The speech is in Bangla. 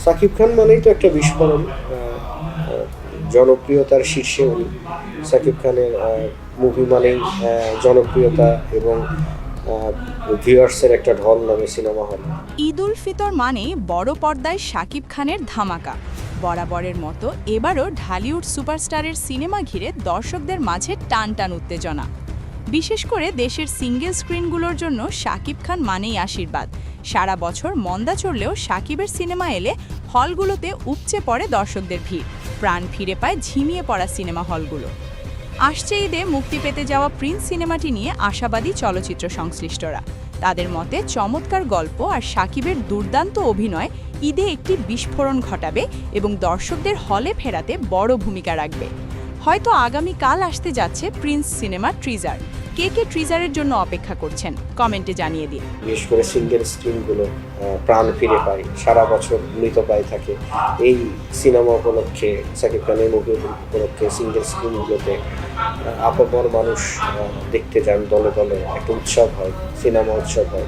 সাকিব খান মানেই তো একটা বিস্ফোরণ, জনপ্রিয়তার শীর্ষে উনি। সাকিব খানের মুভি মানেই জনপ্রিয়তা এবং ভিউয়ার্সের একটা ঢল নামে সিনেমা হল। ঈদ উল ফিতর মানে বড় পর্দায় শাকিব খানের ধামাকা। বরাবরের মতো এবারও ঢালিউড সুপারস্টারের সিনেমা ঘিরে দর্শকদের মাঝে টান টান উত্তেজনা। বিশেষ করে দেশের সিঙ্গেল স্ক্রিনগুলোর জন্য শাকিব খান মানেই আশীর্বাদ। সারা বছর মন্দা চললেও শাকিবের সিনেমা এলে হলগুলোতে উপচে পড়ে দর্শকদের ভিড়। প্রাণ ফিরে পায় ঝিমিয়ে পড়া সিনেমা হলগুলো। আসছে ঈদে মুক্তি পেতে যাওয়া প্রিন্স সিনেমাটি নিয়ে আশাবাদী চলচ্চিত্র সংশ্লিষ্টরা। তাদের মতে চমৎকার গল্প আর শাকিবের দুর্দান্ত অভিনয় ঈদে একটি বিস্ফোরণ ঘটাবে এবং দর্শকদের হলে ফেরাতে বড় ভূমিকা রাখবে। হয়তো আগামীকাল আসতে যাচ্ছে প্রিন্স সিনেমার ট্রিজার। কে কে ট্রিজারের জন্য অপেক্ষা করছেন কমেন্টে জানিয়ে দিন। বিশেষ করে সিঙ্গেল স্ক্রিনগুলো প্রাণ ফিরে পায়, সারা বছর মৃত পায় থাকে। এই সিনেমা উপলক্ষে, সাকিব খানের মুভি উপলক্ষে সিঙ্গেল স্ক্রিনগুলোতে আপামর মানুষ দেখতে যান দলে দলে, একটা উৎসব হয়, সিনেমা উৎসব হয়।